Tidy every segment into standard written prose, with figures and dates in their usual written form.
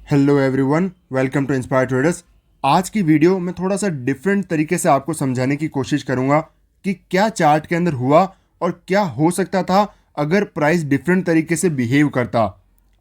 Hello everyone, welcome to inspire traders. आज की video में थोड़ा सा डिफरेंट तरीके से आपको समझाने की कोशिश करूंगा कि क्या चार्ट के अंदर हुआ और क्या हो सकता था अगर प्राइस डिफरेंट तरीके से बिहेव करता।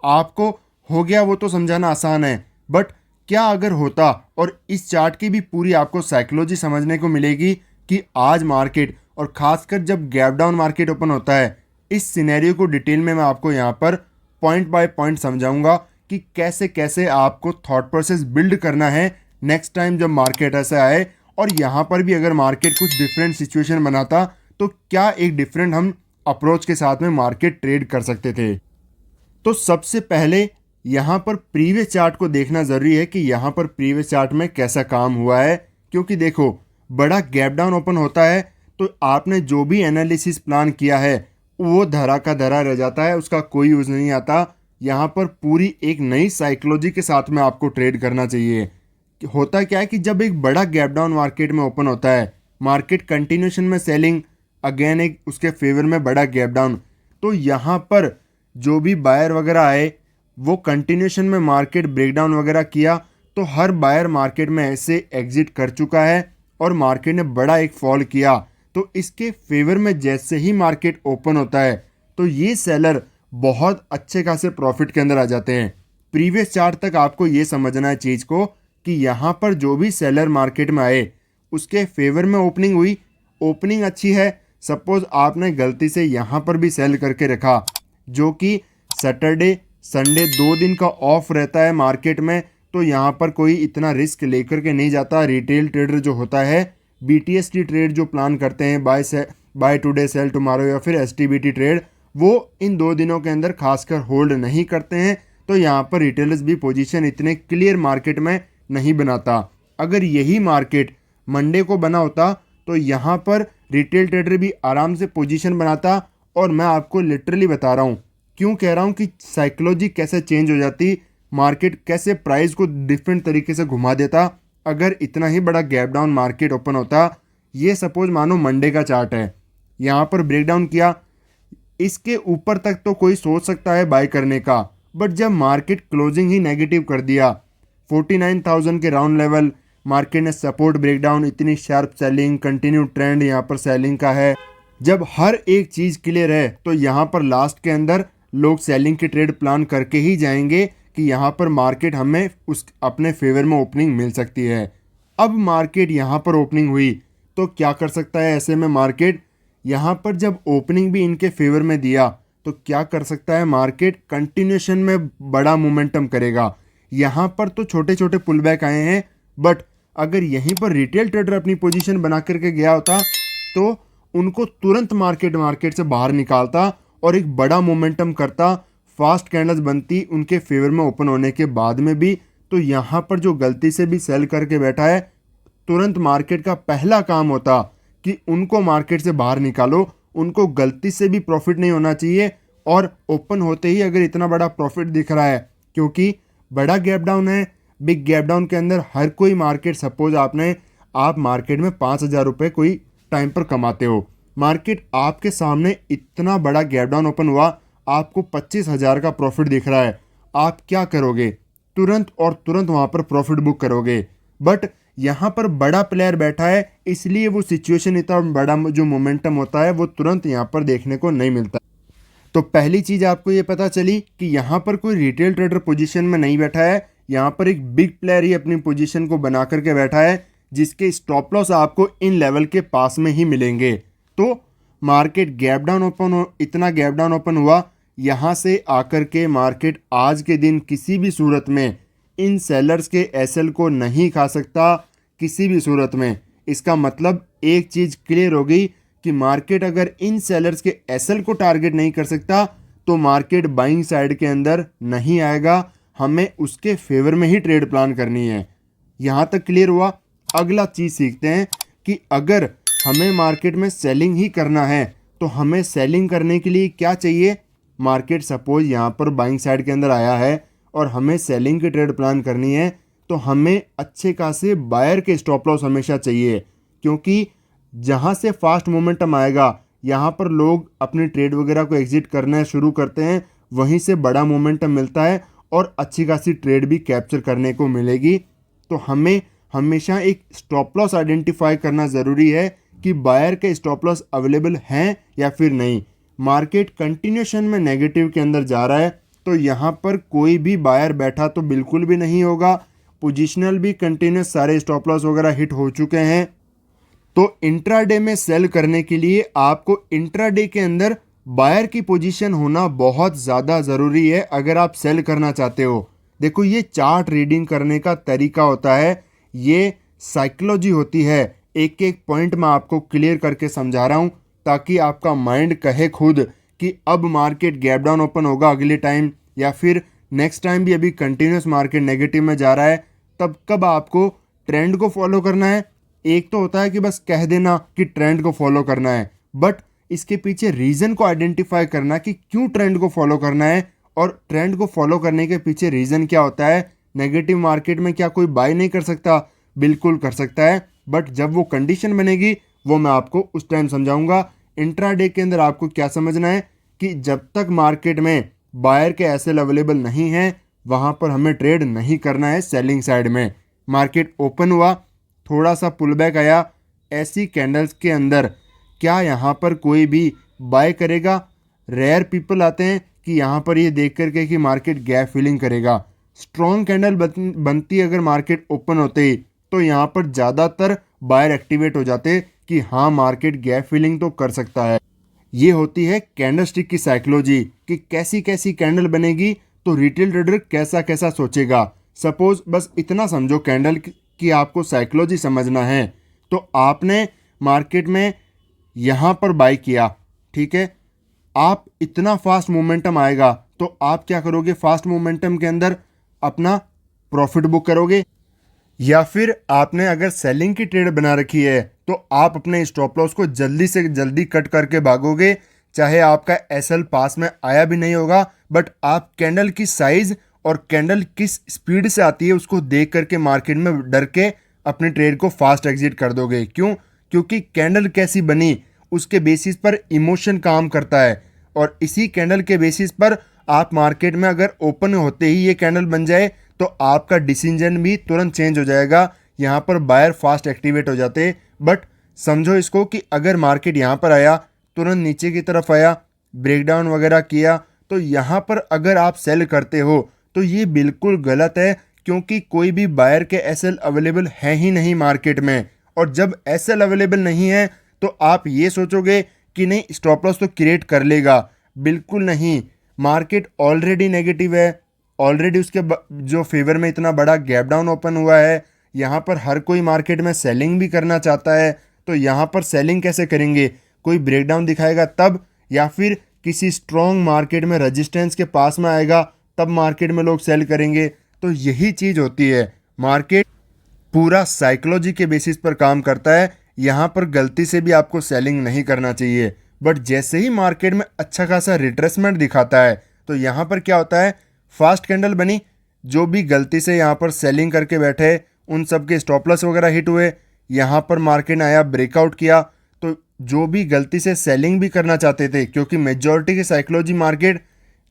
आपको हो गया वो तो समझाना आसान है, बट क्या अगर होता, और इस चार्ट की भी पूरी आपको साइकोलॉजी समझने को मिलेगी कि आज मार्केट और खासकर जब गैप डाउन मार्केट ओपन होता है, इस सिनेरियो को डिटेल में मैं आपको यहाँ पर पॉइंट बाय पॉइंट समझाऊंगा कि कैसे कैसे आपको थॉट प्रोसेस बिल्ड करना है नेक्स्ट टाइम जब मार्केट ऐसा आए। और यहाँ पर भी अगर मार्केट कुछ डिफरेंट सिचुएशन बनाता तो क्या एक डिफरेंट हम अप्रोच के साथ में मार्केट ट्रेड कर सकते थे। तो सबसे पहले यहाँ पर प्रीवियस चार्ट को देखना ज़रूरी है कि यहाँ पर प्रीवियस चार्ट में कैसा काम हुआ है, क्योंकि देखो बड़ा गैप डाउन ओपन होता है तो आपने जो भी एनालिसिस प्लान किया है वो धरा का धरा रह जाता है, उसका कोई यूज़ नहीं आता। यहाँ पर पूरी एक नई साइकोलॉजी के साथ में आपको ट्रेड करना चाहिए। होता क्या है कि जब एक बड़ा गैप डाउन मार्केट में ओपन होता है, मार्केट कंटिन्यूशन में सेलिंग, अगेन एक उसके फेवर में बड़ा गैप डाउन, तो यहाँ पर जो भी बायर वगैरह आए वो कंटिन्यूशन में मार्केट ब्रेकडाउन वगैरह किया, तो हर बायर मार्केट में ऐसे एग्जिट कर चुका है और मार्केट ने बड़ा एक फॉल किया। तो इसके फेवर में जैसे ही मार्केट ओपन होता है तो ये सेलर बहुत अच्छे खासे प्रॉफिट के अंदर आ जाते हैं। प्रीवियस चार्ट तक आपको ये समझना है चीज़ को कि यहाँ पर जो भी सेलर मार्केट में आए उसके फेवर में ओपनिंग हुई, ओपनिंग अच्छी है, सपोज आपने गलती से यहाँ पर भी सेल करके रखा, जो कि सैटरडे संडे 2 दिन का ऑफ रहता है मार्केट में, तो यहाँ पर कोई इतना रिस्क लेकर के नहीं जाता। रिटेल ट्रेडर जो होता है, BTST ट्रेड जो प्लान करते हैं, बाय टुडे सेल टुमारो या फिर STBT ट्रेड, वो इन 2 दिनों के अंदर खासकर होल्ड नहीं करते हैं। तो यहाँ पर रिटेलर्स भी पोजीशन इतने क्लियर मार्केट में नहीं बनाता। अगर यही मार्केट मंडे को बना होता तो यहाँ पर रिटेल ट्रेडर भी आराम से पोजीशन बनाता। और मैं आपको लिटरली बता रहा हूँ, क्यों कह रहा हूँ कि साइकोलॉजी कैसे चेंज हो जाती, मार्केट कैसे प्राइस को डिफरेंट तरीके से घुमा देता अगर इतना ही बड़ा गैप डाउन मार्केट ओपन होता। ये सपोज मानो मंडे का चार्ट है, यहाँ पर ब्रेकडाउन किया, इसके ऊपर तक तो कोई सोच सकता है बाय करने का, बट जब मार्केट क्लोजिंग ही नेगेटिव कर दिया, 49,000 के राउंड लेवल मार्केट ने सपोर्ट ब्रेकडाउन, इतनी शार्प सेलिंग, कंटिन्यू ट्रेंड यहाँ पर सेलिंग का है, जब हर एक चीज़ क्लियर है तो यहाँ पर लास्ट के अंदर लोग सेलिंग की ट्रेड प्लान करके ही जाएंगे कि यहाँ पर मार्केट हमें उस अपने फेवर में ओपनिंग मिल सकती है। अब मार्केट यहाँ पर ओपनिंग हुई तो क्या कर सकता है ऐसे में मार्केट, यहाँ पर जब ओपनिंग भी इनके फेवर में दिया तो क्या कर सकता है मार्केट, कंटिन्यूशन में बड़ा मोमेंटम करेगा। यहाँ पर तो छोटे छोटे पुल बैक आए हैं, बट अगर यहीं पर रिटेल ट्रेडर अपनी पोजीशन बना करके गया होता तो उनको तुरंत मार्केट से बाहर निकालता और एक बड़ा मोमेंटम करता, फास्ट कैंडल्स बनती उनके फेवर में ओपन होने के बाद में भी। तो यहाँ पर जो गलती से भी सेल करके बैठा है, तुरंत मार्केट का पहला काम होता कि उनको मार्केट से बाहर निकालो, उनको गलती से भी प्रॉफिट नहीं होना चाहिए। और ओपन होते ही अगर इतना बड़ा प्रॉफिट दिख रहा है, क्योंकि बड़ा गैप डाउन है, बिग गैप डाउन के अंदर हर कोई मार्केट, सपोज आप मार्केट में 5,000 रुपये कोई टाइम पर कमाते हो, मार्केट आपके सामने इतना बड़ा गैप डाउन ओपन हुआ, आपको 25,000 का प्रॉफिट दिख रहा है, आप क्या करोगे, तुरंत और तुरंत वहाँ पर प्रॉफिट बुक करोगे। बट यहाँ पर बड़ा प्लेयर बैठा है, इसलिए वो सिचुएशन, इतना बड़ा जो मोमेंटम होता है वो तुरंत यहाँ पर देखने को नहीं मिलता। तो पहली चीज़ आपको ये पता चली कि यहाँ पर कोई रिटेल ट्रेडर पोजीशन में नहीं बैठा है, यहाँ पर एक बिग प्लेयर ही अपनी पोजीशन को बना करके बैठा है, जिसके स्टॉप लॉस आपको इन लेवल के पास में ही मिलेंगे। तो मार्केट गैप डाउन ओपन, इतना गैप डाउन ओपन हुआ, यहाँ से आकर के मार्केट आज के दिन किसी भी सूरत में इन सेलर्स के एसएल को नहीं खा सकता, किसी भी सूरत में। इसका मतलब एक चीज़ क्लियर हो गई कि मार्केट अगर इन सेलर्स के एसएल को टारगेट नहीं कर सकता तो मार्केट बाइंग साइड के अंदर नहीं आएगा, हमें उसके फेवर में ही ट्रेड प्लान करनी है। यहाँ तक क्लियर हुआ। अगला चीज़ सीखते हैं कि अगर हमें मार्केट में सेलिंग ही करना है तो हमें सेलिंग करने के लिए क्या चाहिए। मार्केट सपोज यहाँ पर बाइंग साइड के अंदर आया है और हमें सेलिंग की ट्रेड प्लान करनी है, तो हमें अच्छे खासे बायर के स्टॉप लॉस हमेशा चाहिए, क्योंकि जहाँ से फास्ट मोमेंटम आएगा यहाँ पर लोग अपनी ट्रेड वगैरह को एग्जिट करना शुरू करते हैं, वहीं से बड़ा मोमेंटम मिलता है और अच्छी खासी ट्रेड भी कैप्चर करने को मिलेगी। तो हमें हमेशा एक स्टॉप लॉस आइडेंटिफाई करना ज़रूरी है कि बायर के स्टॉप लॉस अवेलेबल हैं या फिर नहीं। मार्केट कंटिन्यूशन में नेगेटिव के अंदर जा रहा है, तो यहाँ पर कोई भी बायर बैठा तो बिल्कुल भी नहीं होगा। पोजिशनल भी कंटिन्यूस सारे स्टॉप लॉस वगैरह हिट हो चुके हैं। तो इंट्राडे में सेल करने के लिए आपको इंट्राडे के अंदर बायर की पोजीशन होना बहुत ज़्यादा ज़रूरी है अगर आप सेल करना चाहते हो। देखो, ये चार्ट रीडिंग करने का तरीका होता है, ये साइकोलॉजी होती है। एक एक पॉइंट मैं आपको क्लियर करके समझा रहा हूँ ताकि आपका माइंड कहे खुद कि अब मार्केट गैप डाउन ओपन होगा अगले टाइम, या फिर नेक्स्ट टाइम भी अभी कंटिन्यूस मार्केट नेगेटिव में जा रहा है, तब कब आपको ट्रेंड को फॉलो करना है। एक तो होता है कि बस कह देना कि ट्रेंड को फॉलो करना है, बट इसके पीछे रीज़न को आइडेंटिफाई करना कि क्यों ट्रेंड को फॉलो करना है, और ट्रेंड को फॉलो करने के पीछे रीज़न क्या होता है। नेगेटिव मार्केट में क्या कोई बाय नहीं कर सकता? बिल्कुल कर सकता है, बट जब वो कंडीशन बनेगी वो मैं आपको उस टाइम समझाऊंगा। इंट्राडे के अंदर आपको क्या समझना है कि जब तक मार्केट में बायर के एसएल अवेलेबल नहीं है वहाँ पर हमें ट्रेड नहीं करना है। सेलिंग साइड में मार्केट ओपन हुआ, थोड़ा सा पुलबैक आया, ऐसी कैंडल्स के अंदर क्या यहाँ पर कोई भी बाय करेगा? रेयर पीपल आते हैं कि यहाँ पर ये देख करके कि मार्केट गैप फिलिंग करेगा। स्ट्रॉन्ग कैंडल बनती अगर मार्केट ओपन होते ही, तो यहाँ पर ज़्यादातर बायर एक्टिवेट हो जाते कि हाँ मार्केट गैप फिलिंग तो कर सकता है। ये होती है कैंडलस्टिक की साइकोलॉजी कि कैसी कैसी कैंडल बनेगी तो रिटेल ट्रेडर कैसा कैसा सोचेगा। सपोज बस इतना समझो कैंडल की आपको साइकोलॉजी समझना है, तो आपने मार्केट में यहाँ पर बाय किया, ठीक है, आप इतना फास्ट मोमेंटम आएगा तो आप क्या करोगे? फास्ट मोमेंटम के अंदर अपना प्रॉफिट बुक करोगे, या फिर आपने अगर सेलिंग की ट्रेड बना रखी है तो आप अपने स्टॉप लॉस को जल्दी से जल्दी कट करके भागोगे। चाहे आपका एसएल पास में आया भी नहीं होगा, बट आप कैंडल की साइज और कैंडल किस स्पीड से आती है उसको देख करके मार्केट में डर के अपने ट्रेड को फास्ट एग्जिट कर दोगे। क्यों? क्योंकि कैंडल कैसी बनी उसके बेसिस पर इमोशन काम करता है, और इसी कैंडल के बेसिस पर आप मार्केट में अगर ओपन होते ही ये कैंडल बन जाए तो आपका डिसीजन भी तुरंत चेंज हो जाएगा। यहाँ पर बायर फास्ट एक्टिवेट हो जाते। बट समझो इसको कि अगर मार्केट यहाँ पर आया, तुरंत नीचे की तरफ आया, ब्रेकडाउन वगैरह किया, तो यहाँ पर अगर आप सेल करते हो तो ये बिल्कुल गलत है, क्योंकि कोई भी बायर के एसएल अवेलेबल है ही नहीं मार्केट में। और जब एसएल अवेलेबल नहीं है तो आप ये सोचोगे कि नहीं स्टॉप लॉस तो क्रिएट कर लेगा। बिल्कुल नहीं, मार्केट ऑलरेडी नेगेटिव है, ऑलरेडी उसके जो फेवर में इतना बड़ा गैप डाउन ओपन हुआ है। यहाँ पर हर कोई मार्केट में सेलिंग भी करना चाहता है, तो यहाँ पर सेलिंग कैसे करेंगे? कोई ब्रेकडाउन दिखाएगा तब, या फिर किसी स्ट्रॉन्ग मार्केट में रेजिस्टेंस के पास में आएगा तब मार्केट में लोग सेल करेंगे। तो यही चीज़ होती है, मार्केट पूरा साइकोलॉजी के बेसिस पर काम करता है। यहाँ पर गलती से भी आपको सेलिंग नहीं करना चाहिए। बट जैसे ही मार्केट में अच्छा खासा रिट्रेसमेंट दिखाता है तो यहाँ पर क्या होता है? फास्ट कैंडल बनी, जो भी गलती से यहाँ पर सेलिंग करके बैठे उन सब के स्टॉप लॉस वगैरह हिट हुए। यहाँ पर मार्केट ने आया, ब्रेकआउट किया, तो जो भी गलती से सेलिंग भी करना चाहते थे, क्योंकि मेजॉरिटी की साइकोलॉजी मार्केट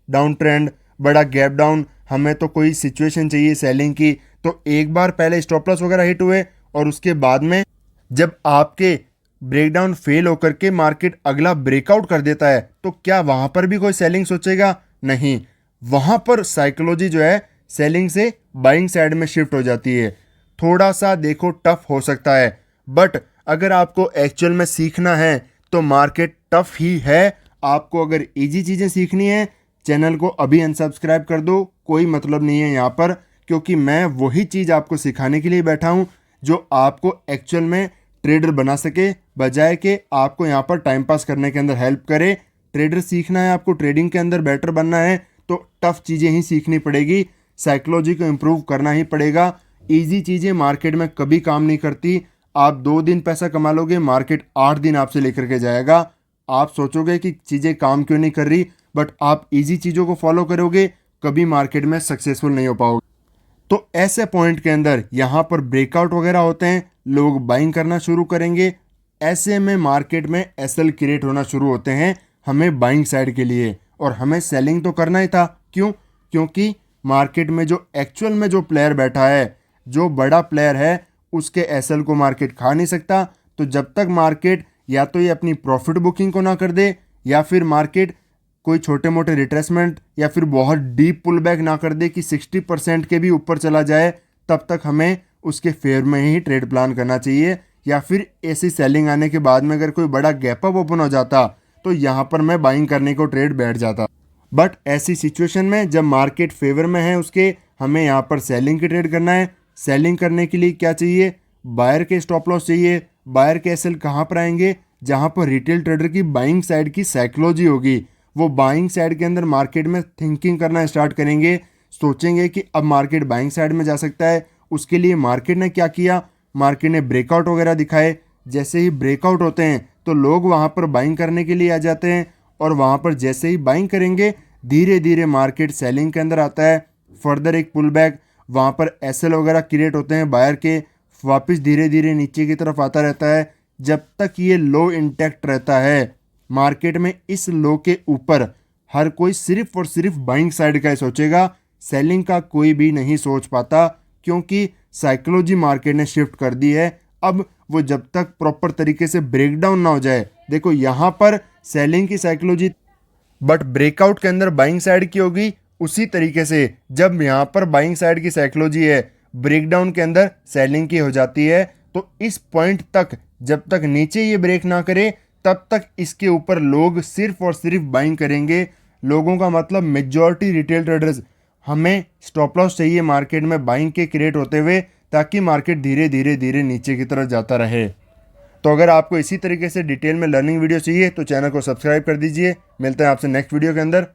डाउन ट्रेंड, बड़ा गैप डाउन, हमें तो कोई सिचुएशन चाहिए सेलिंग की, तो एक बार पहले स्टॉप लॉस वगैरह हिट हुए और उसके बाद में जब आपके ब्रेकडाउन फेल होकर के मार्केट अगला ब्रेकआउट कर देता है तो क्या वहाँ पर भी कोई सेलिंग सोचेगा? नहीं, वहाँ पर साइकोलॉजी जो है सेलिंग से बाइंग साइड में शिफ्ट हो जाती है। थोड़ा सा देखो टफ हो सकता है, बट अगर आपको एक्चुअल में सीखना है तो मार्केट टफ ही है। आपको अगर इजी चीज़ें सीखनी है, चैनल को अभी अनसब्सक्राइब कर दो, कोई मतलब नहीं है यहाँ पर, क्योंकि मैं वही चीज़ आपको सिखाने के लिए बैठा हूँ जो आपको एक्चुअल में ट्रेडर बना सके, बजाय के आपको यहाँ पर टाइम पास करने के अंदर हेल्प करे। ट्रेडर सीखना है आपको, ट्रेडिंग के अंदर बेटर बनना है, तो टफ चीज़ें ही सीखनी पड़ेगी, साइकोलॉजी को इम्प्रूव करना ही पड़ेगा। ईजी चीज़ें मार्केट में कभी काम नहीं करती। आप 2 दिन पैसा कमा लोगे, मार्केट 8 दिन आपसे लेकर के जाएगा। आप सोचोगे कि चीज़ें काम क्यों नहीं कर रही, बट आप ईजी चीज़ों को फॉलो करोगे, कभी मार्केट में सक्सेसफुल नहीं हो पाओगे। तो ऐसे पॉइंट के अंदर यहाँ पर ब्रेकआउट वगैरह होते हैं, लोग बाइंग करना शुरू करेंगे। ऐसे में मार्केट में एसएल क्रिएट होना शुरू होते हैं हमें बाइंग साइड के लिए, और हमें सेलिंग तो करना ही था। क्यों? क्योंकि मार्केट में जो एक्चुअल में जो प्लेयर बैठा है, जो बड़ा प्लेयर है, उसके एसएल को मार्केट खा नहीं सकता। तो जब तक मार्केट या तो ये अपनी प्रॉफिट बुकिंग को ना कर दे, या फिर मार्केट कोई छोटे मोटे रिट्रेसमेंट या फिर बहुत डीप पुल बैक ना कर दे कि 60% के भी ऊपर चला जाए, तब तक हमें उसके फेवर में ही ट्रेड प्लान करना चाहिए। या फिर ऐसी सेलिंग आने के बाद में अगर कोई बड़ा गैप अप ओपन हो जाता तो यहाँ पर मैं बाइंग करने को ट्रेड बैठ जाता। बट ऐसी सिचुएशन में जब मार्केट फेवर में है उसके, हमें यहाँ पर सेलिंग की ट्रेड करना है। सेलिंग करने के लिए क्या चाहिए? बायर के स्टॉप लॉस चाहिए। बायर के एसएल कहाँ पर आएंगे? जहाँ पर रिटेल ट्रेडर की बाइंग साइड की साइकोलॉजी होगी। वो बाइंग साइड के अंदर मार्केट में थिंकिंग करना स्टार्ट करेंगे, सोचेंगे कि अब मार्केट बाइंग साइड में जा सकता है। उसके लिए मार्केट ने क्या किया? मार्केट ने ब्रेकआउट वगैरह दिखाए। जैसे ही ब्रेकआउट होते हैं तो लोग वहाँ पर बाइंग करने के लिए आ जाते हैं, और वहाँ पर जैसे ही बाइंग करेंगे धीरे धीरे मार्केट सेलिंग के अंदर आता है। फर्दर एक पुल बैक, वहाँ पर एसएल वगैरह क्रिएट होते हैं बायर के, वापस धीरे धीरे नीचे की तरफ आता रहता है। जब तक ये लो इंटैक्ट रहता है मार्केट में, इस लो के ऊपर हर कोई सिर्फ और सिर्फ बाइंग साइड का ही सोचेगा, सेलिंग का कोई भी नहीं सोच पाता, क्योंकि साइकोलॉजी मार्केट ने शिफ्ट कर दी है। अब वो जब तक प्रॉपर तरीके से ब्रेक डाउन ना हो जाए, देखो यहाँ पर सेलिंग की साइकोलॉजी बट ब्रेकआउट के अंदर बाइंग साइड की होगी। उसी तरीके से जब यहाँ पर बाइंग साइड की साइकोलॉजी है, ब्रेकडाउन के अंदर सेलिंग की हो जाती है। तो इस पॉइंट तक जब तक नीचे ये ब्रेक ना करे, तब तक इसके ऊपर लोग सिर्फ और सिर्फ बाइंग करेंगे। लोगों का मतलब मेजॉरिटी रिटेल ट्रेडर्स, हमें स्टॉप लॉस चाहिए मार्केट में बाइंग के क्रिएट होते हुए, ताकि मार्केट धीरे धीरे धीरे नीचे की तरफ जाता रहे। तो अगर आपको इसी तरीके से डिटेल में लर्निंग वीडियो चाहिए तो चैनल को सब्सक्राइब कर दीजिए। मिलते हैं आपसे नेक्स्ट वीडियो के अंदर।